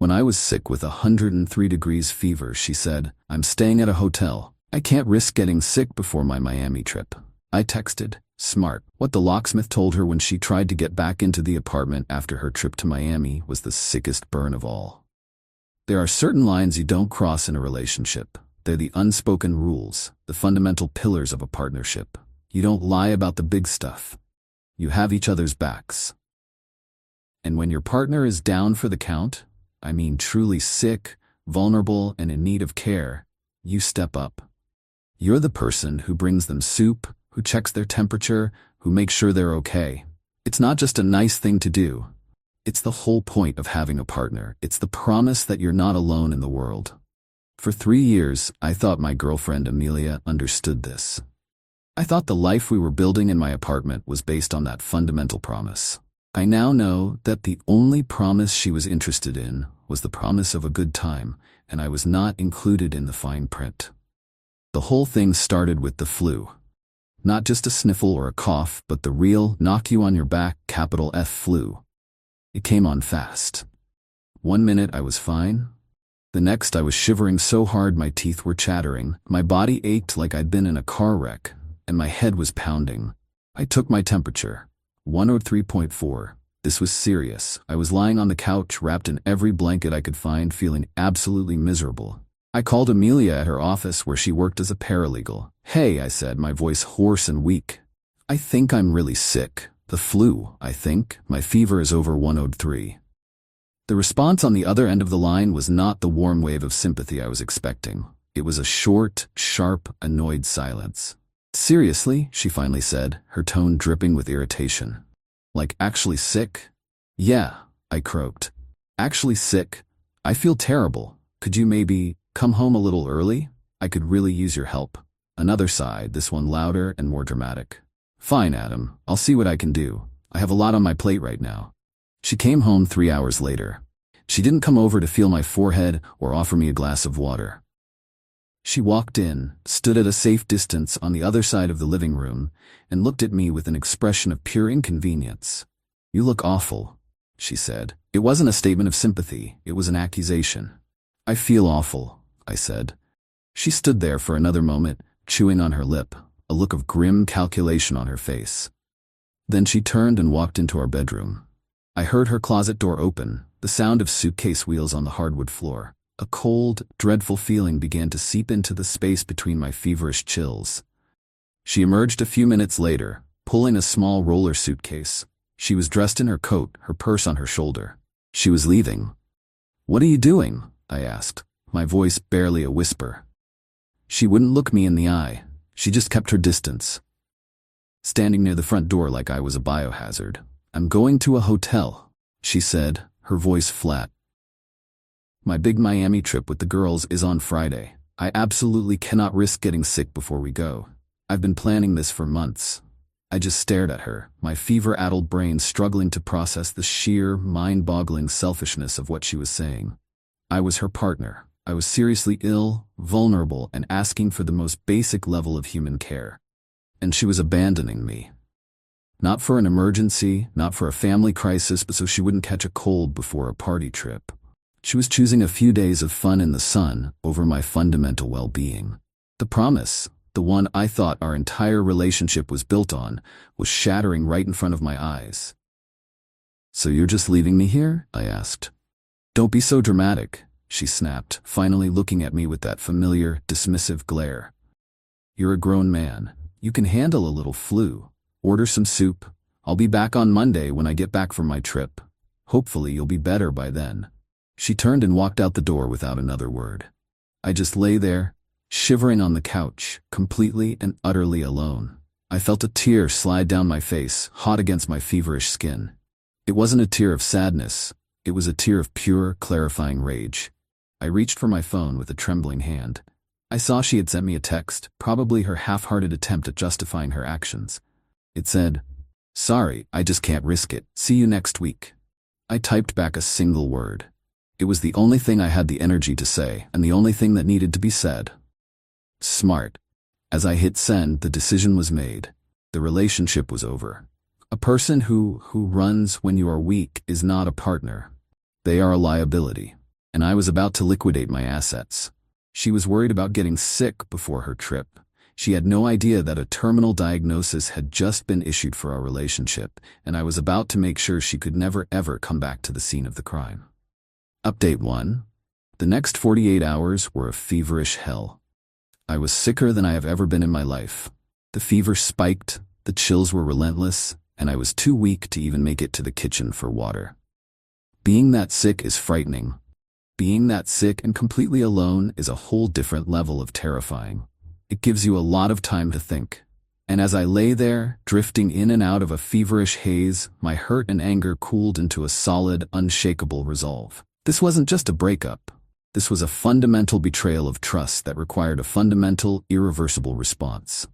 When I was sick with 103 degrees fever, she said, "I'm staying at a hotel. I can't risk getting sick before my Miami trip." I texted, "Smart." What the locksmith told her when she tried to get back into the apartment after her trip to Miami was the sickest burn of all. There are certain lines you don't cross in a relationship. They're the unspoken rules, the fundamental pillars of a partnership. You don't lie about the big stuff. You have each other's backs. And when your partner is down for the count, I mean truly sick, vulnerable, and in need of care, you step up. You're the person who brings them soup, who checks their temperature, who makes sure they're okay. It's not just a nice thing to do. It's the whole point of having a partner. It's the promise that you're not alone in the world. For 3 years, I thought my girlfriend Amelia understood this. I thought the life we were building in my apartment was based on that fundamental promise. I now know that the only promise she was interested in was the promise of a good time, and I was not included in the fine print. The whole thing started with the flu. Not just a sniffle or a cough, but the real knock-you-on-your-back capital F flu. It came on fast. 1 minute I was fine. The next I was shivering so hard my teeth were chattering, my body ached like I'd been in a car wreck, and my head was pounding. I took my temperature. 103.4. This was serious. I was lying on the couch, wrapped in every blanket I could find, feeling absolutely miserable. I called Amelia at her office where she worked as a paralegal. "Hey," I said, my voice hoarse and weak. "I think I'm really sick. The flu, I think. My fever is over 103. The response on the other end of the line was not the warm wave of sympathy I was expecting. It was a short, sharp, annoyed silence. "Seriously?" she finally said, her tone dripping with irritation. "Like actually sick?" "Yeah," I croaked. "Actually sick? I feel terrible. Could you maybe come home a little early? I could really use your help." Another sigh, this one louder and more dramatic. "Fine, Adam. I'll see what I can do. I have a lot on my plate right now." She came home 3 hours later. She didn't come over to feel my forehead or offer me a glass of water. She walked in, stood at a safe distance on the other side of the living room, and looked at me with an expression of pure inconvenience. "You look awful," she said. It wasn't a statement of sympathy, it was an accusation. "I feel awful," I said. She stood there for another moment, chewing on her lip, a look of grim calculation on her face. Then she turned and walked into our bedroom. I heard her closet door open, the sound of suitcase wheels on the hardwood floor. A cold, dreadful feeling began to seep into the space between my feverish chills. She emerged a few minutes later, pulling a small roller suitcase. She was dressed in her coat, her purse on her shoulder. She was leaving. "What are you doing?" I asked, my voice barely a whisper. She wouldn't look me in the eye. She just kept her distance, standing near the front door like I was a biohazard. "I'm going to a hotel," she said, her voice flat. "My big Miami trip with the girls is on Friday. I absolutely cannot risk getting sick before we go. I've been planning this for months." I just stared at her, my fever-addled brain struggling to process the sheer, mind-boggling selfishness of what she was saying. I was her partner. I was seriously ill, vulnerable, and asking for the most basic level of human care. And she was abandoning me. Not for an emergency, not for a family crisis, but so she wouldn't catch a cold before a party trip. She was choosing a few days of fun in the sun over my fundamental well-being. The promise, the one I thought our entire relationship was built on, was shattering right in front of my eyes. "So you're just leaving me here?" I asked. "Don't be so dramatic," she snapped, finally looking at me with that familiar, dismissive glare. "You're a grown man. You can handle a little flu. Order some soup. I'll be back on Monday when I get back from my trip. Hopefully you'll be better by then." She turned and walked out the door without another word. I just lay there, shivering on the couch, completely and utterly alone. I felt a tear slide down my face, hot against my feverish skin. It wasn't a tear of sadness. It was a tear of pure, clarifying rage. I reached for my phone with a trembling hand. I saw she had sent me a text, probably her half-hearted attempt at justifying her actions. It said, "Sorry, I just can't risk it. See you next week." I typed back a single word. It was the only thing I had the energy to say, and the only thing that needed to be said. Smart. As I hit send, the decision was made. The relationship was over. A person who runs when you are weak is not a partner. They are a liability. and I was about to liquidate my assets. She was worried about getting sick before her trip. She had no idea that a terminal diagnosis had just been issued for our relationship, and I was about to make sure she could never ever come back to the scene of the crime. Update 1. The next 48 hours were a feverish hell. I was sicker than I have ever been in my life. The fever spiked, the chills were relentless, and I was too weak to even make it to the kitchen for water. Being that sick is frightening. Being that sick and completely alone is a whole different level of terrifying. It gives you a lot of time to think. And as I lay there, drifting in and out of a feverish haze, my hurt and anger cooled into a solid, unshakable resolve. This wasn't just a breakup. This was a fundamental betrayal of trust that required a fundamental, irreversible response.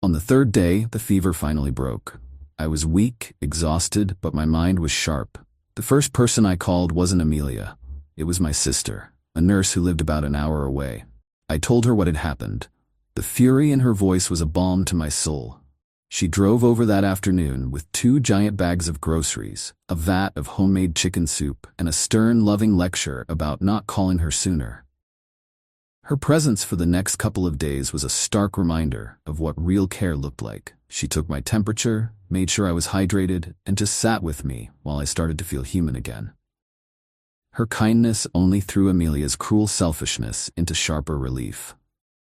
On the third day, the fever finally broke. I was weak, exhausted, but my mind was sharp. The first person I called wasn't Amelia. It was my sister, a nurse who lived about an hour away. I told her what had happened. The fury in her voice was a balm to my soul. She drove over that afternoon with 2 giant bags of groceries, a vat of homemade chicken soup, and a stern, loving lecture about not calling her sooner. Her presence for the next couple of days was a stark reminder of what real care looked like. She took my temperature, made sure I was hydrated, and just sat with me while I started to feel human again. Her kindness only threw Amelia's cruel selfishness into sharper relief.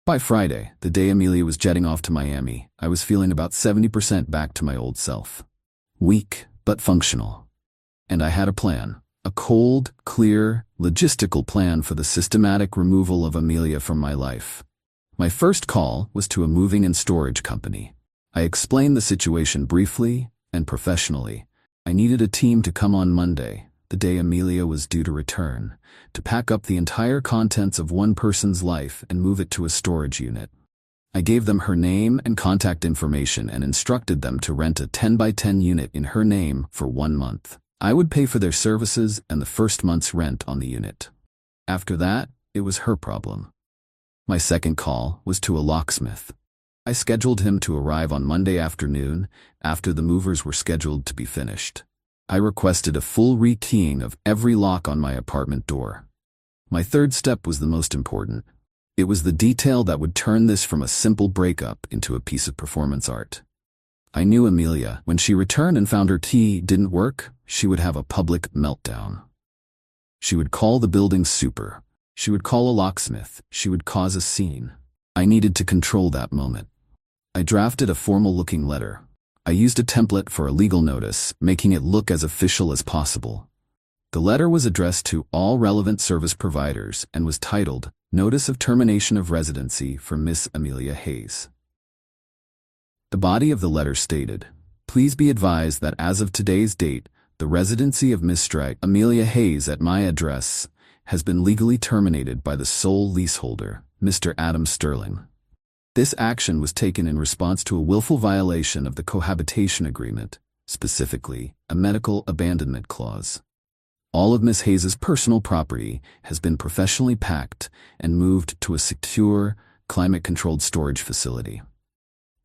By Friday, the day Amelia was jetting off to Miami, I was feeling about 70% back to my old self. Weak, but functional. And I had a plan. A cold, clear, logistical plan for the systematic removal of Amelia from my life. My first call was to a moving and storage company. I explained the situation briefly and professionally. I needed a team to come on Monday, the day Amelia was due to return, to pack up the entire contents of one person's life and move it to a storage unit. I gave them her name and contact information and instructed them to rent a 10 by 10 unit in her name for 1 month. I would pay for their services and the first month's rent on the unit. After that, it was her problem. My second call was to a locksmith. I scheduled him to arrive on Monday afternoon after the movers were scheduled to be finished. I requested a full rekeying of every lock on my apartment door. My third step was the most important. It was the detail that would turn this from a simple breakup into a piece of performance art. I knew Amelia. When she returned and found her key didn't work, she would have a public meltdown. She would call the building super. She would call a locksmith. She would cause a scene. I needed to control that moment. I drafted a formal-looking letter. I used a template for a legal notice, making it look as official as possible. The letter was addressed to all relevant service providers and was titled, Notice of Termination of Residency for Miss Amelia Hayes. The body of the letter stated, Please be advised that as of today's date, the residency of Miss Amelia Hayes at my address has been legally terminated by the sole leaseholder, Mr. Adam Sterling. This action was taken in response to a willful violation of the cohabitation agreement, specifically a medical abandonment clause. All of Miss Hayes's personal property has been professionally packed and moved to a secure, climate-controlled storage facility.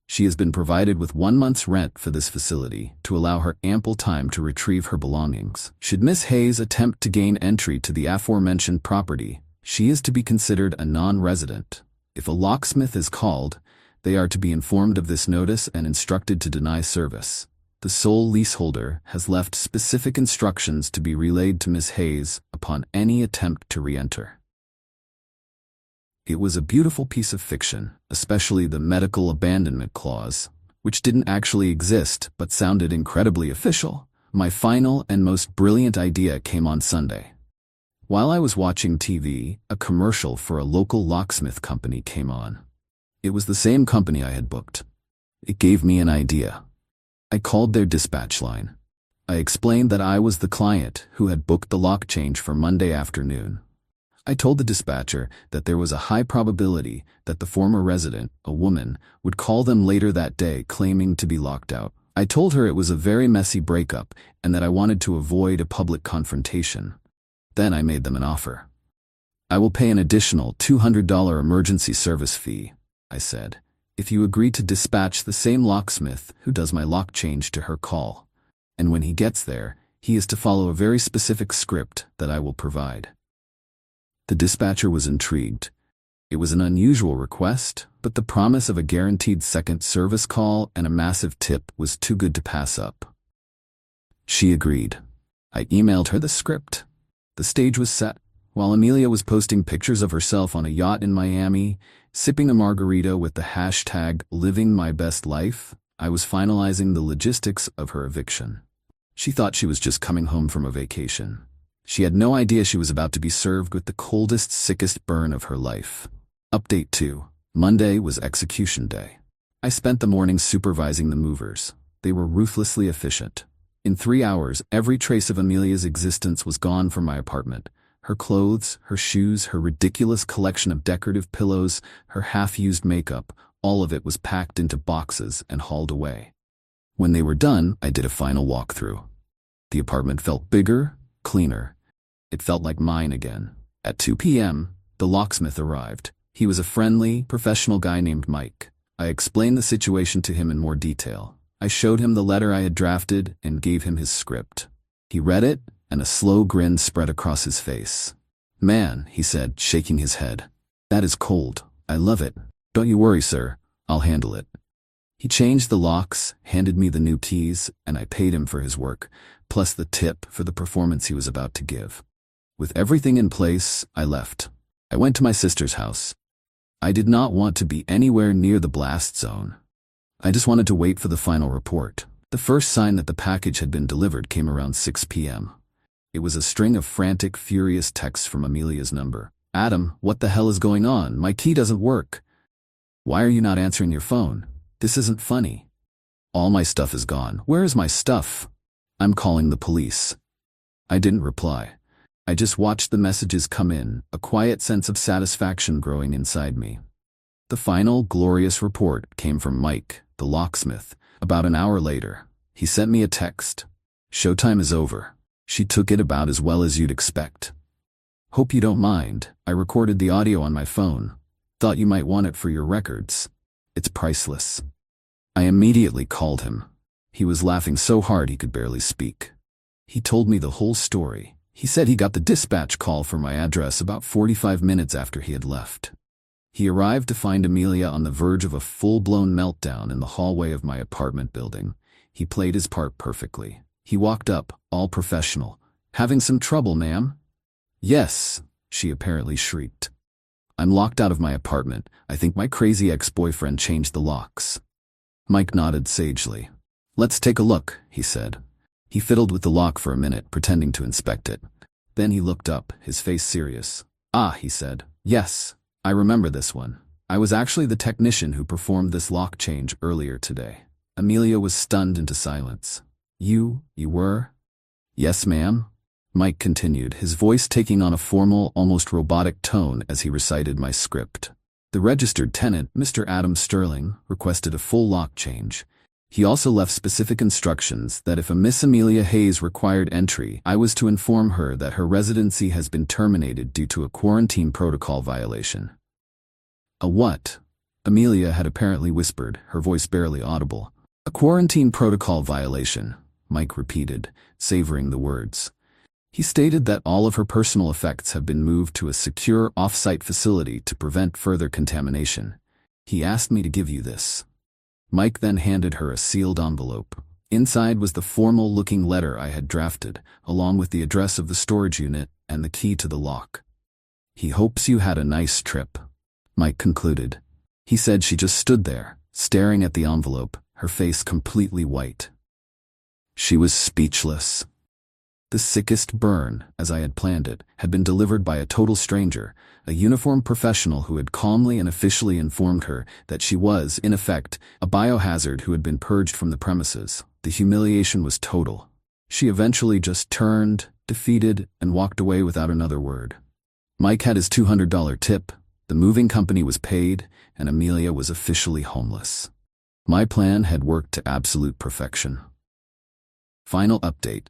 She has been provided with 1 month's rent for this facility to allow her ample time to retrieve her belongings. Should Miss Hayes attempt to gain entry to the aforementioned property, she is to be considered a non-resident. If a locksmith is called, they are to be informed of this notice and instructed to deny service. The sole leaseholder has left specific instructions to be relayed to Miss Hayes upon any attempt to re-enter. It was a beautiful piece of fiction, especially the medical abandonment clause, which didn't actually exist but sounded incredibly official. My final and most brilliant idea came on Sunday. While I was watching TV, a commercial for a local locksmith company came on. It was the same company I had booked. It gave me an idea. I called their dispatch line. I explained that I was the client who had booked the lock change for Monday afternoon. I told the dispatcher that there was a high probability that the former resident, a woman, would call them later that day claiming to be locked out. I told her it was a very messy breakup and that I wanted to avoid a public confrontation. Then I made them an offer. I will pay an additional $200 emergency service fee, I said, if you agree to dispatch the same locksmith who does my lock change to her call. And when he gets there, he is to follow a very specific script that I will provide. The dispatcher was intrigued. It was an unusual request, but the promise of a guaranteed second service call and a massive tip was too good to pass up. She agreed. I emailed her the script. The stage was set. While Amelia was posting pictures of herself on a yacht in Miami, sipping a margarita with the hashtag living my best life, I was finalizing the logistics of her eviction. She thought she was just coming home from a vacation. She had no idea she was about to be served with the coldest, sickest burn of her life. Update 2. Monday was execution day. I spent the morning supervising the movers. They were ruthlessly efficient. In 3 hours, every trace of Amelia's existence was gone from my apartment. Her clothes, her shoes, her ridiculous collection of decorative pillows, her half-used makeup, all of it was packed into boxes and hauled away. When they were done, I did a final walkthrough. The apartment felt bigger, cleaner. It felt like mine again. At 2 p.m., the locksmith arrived. He was a friendly, professional guy named Mike. I explained the situation to him in more detail. I showed him the letter I had drafted and gave him his script. He read it, and a slow grin spread across his face. "Man," he said, shaking his head. "That is cold. I love it. Don't you worry, sir. I'll handle it." He changed the locks, handed me the new keys, and I paid him for his work, plus the tip for the performance he was about to give. With everything in place, I left. I went to my sister's house. I did not want to be anywhere near the blast zone. I just wanted to wait for the final report. The first sign that the package had been delivered came around 6 p.m. It was a string of frantic, furious texts from Amelia's number. "Adam, what the hell is going on? My key doesn't work. Why are you not answering your phone? This isn't funny. All my stuff is gone. Where is my stuff? I'm calling the police." I didn't reply. I just watched the messages come in, a quiet sense of satisfaction growing inside me. The final, glorious report came from Mike, the locksmith, about an hour later. He sent me a text. "Showtime is over. She took it about as well as you'd expect. Hope you don't mind. I recorded the audio on my phone. Thought you might want it for your records. It's priceless." I immediately called him. He was laughing so hard he could barely speak. He told me the whole story. He said he got the dispatch call for my address about 45 minutes after he had left. He arrived to find Amelia on the verge of a full-blown meltdown in the hallway of my apartment building. He played his part perfectly. He walked up, all professional. "Having some trouble, ma'am?" "Yes," she apparently shrieked. "I'm locked out of my apartment. I think my crazy ex-boyfriend changed the locks." Mike nodded sagely. "Let's take a look," he said. He fiddled with the lock for a minute, pretending to inspect it. Then he looked up, his face serious. "Ah," he said. "Yes, I remember this one. I was actually the technician who performed this lock change earlier today." Amelia was stunned into silence. You were?" "Yes, ma'am," Mike continued, his voice taking on a formal, almost robotic tone as he recited my script. "The registered tenant, Mr. Adam Sterling, requested a full lock change. He also left specific instructions that if a Miss Amelia Hayes required entry, I was to inform her that her residency has been terminated due to a quarantine protocol violation." "A what?" Amelia had apparently whispered, her voice barely audible. "A quarantine protocol violation," Mike repeated, savoring the words. He stated that all of her personal effects have been moved to a secure off-site facility to prevent further contamination. "He asked me to give you this." Mike then handed her a sealed envelope. Inside was the formal-looking letter I had drafted, along with the address of the storage unit and the key to the lock. "He hopes you had a nice trip," Mike concluded. He said she just stood there, staring at the envelope, her face completely white. She was speechless. The sickest burn, as I had planned it, had been delivered by a total stranger, a uniformed professional who had calmly and officially informed her that she was, in effect, a biohazard who had been purged from the premises. The humiliation was total. She eventually just turned, defeated, and walked away without another word. Mike had his $200 tip, the moving company was paid, and Amelia was officially homeless. My plan had worked to absolute perfection. Final update.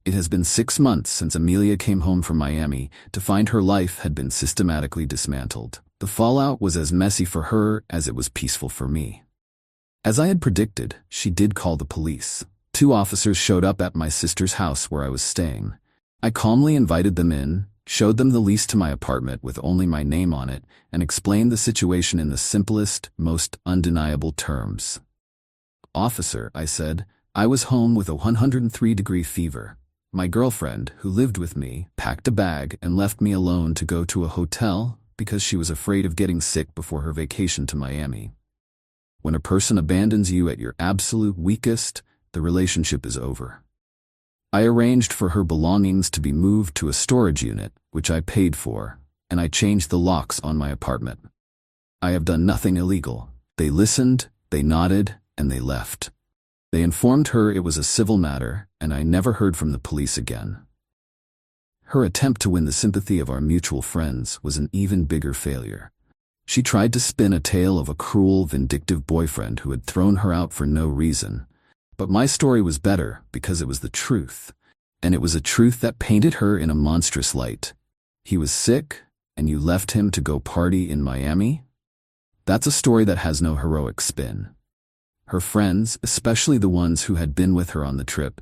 It has been 6 months since Amelia came home from Miami to find her life had been systematically dismantled. The fallout was as messy for her as it was peaceful for me. As I had predicted, she did call the police. 2 officers showed up at my sister's house where I was staying. I calmly invited them in, showed them the lease to my apartment with only my name on it, and explained the situation in the simplest, most undeniable terms. "Officer," I said, "I was home with a 103-degree fever. My girlfriend, who lived with me, packed a bag and left me alone to go to a hotel because she was afraid of getting sick before her vacation to Miami. When a person abandons you at your absolute weakest, the relationship is over. I arranged for her belongings to be moved to a storage unit, which I paid for, and I changed the locks on my apartment. I have done nothing illegal. They listened, they nodded, and they left. They informed her it was a civil matter, and I never heard from the police again." Her attempt to win the sympathy of our mutual friends was an even bigger failure. She tried to spin a tale of a cruel, vindictive boyfriend who had thrown her out for no reason. But my story was better because it was the truth, and it was a truth that painted her in a monstrous light. He was sick, and you left him to go party in Miami? That's a story that has no heroic spin. Her friends, especially the ones who had been with her on the trip,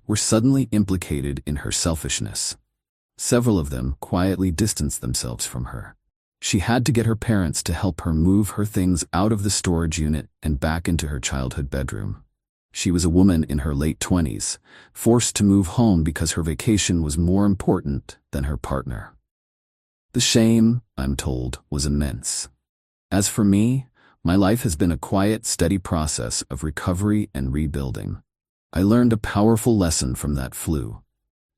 were suddenly implicated in her selfishness. Several of them quietly distanced themselves from her. She had to get her parents to help her move her things out of the storage unit and back into her childhood bedroom. She was a woman in her late 20s, forced to move home because her vacation was more important than her partner. The shame, I'm told, was immense. As for me, my life has been a quiet, steady process of recovery and rebuilding. I learned a powerful lesson from that flu.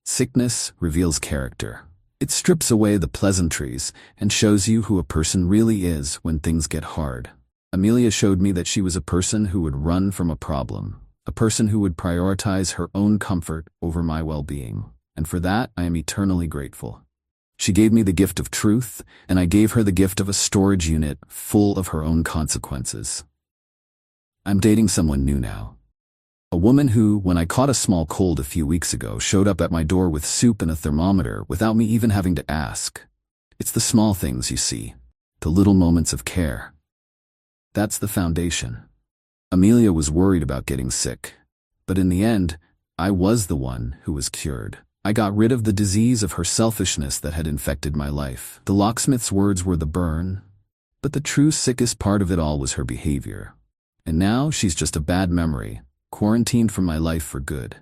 Sickness reveals character. It strips away the pleasantries and shows you who a person really is when things get hard. Amelia showed me that she was a person who would run from a problem, a person who would prioritize her own comfort over my well-being, and for that I am eternally grateful. She gave me the gift of truth, and I gave her the gift of a storage unit full of her own consequences. I'm dating someone new now. A woman who, when I caught a small cold a few weeks ago, showed up at my door with soup and a thermometer without me even having to ask. It's the small things, you see, the little moments of care. That's the foundation. Amelia was worried about getting sick, but in the end, I was the one who was cured. I got rid of the disease of her selfishness that had infected my life. The locksmith's words were the burn, but the true sickest part of it all was her behavior. And now she's just a bad memory, quarantined from my life for good.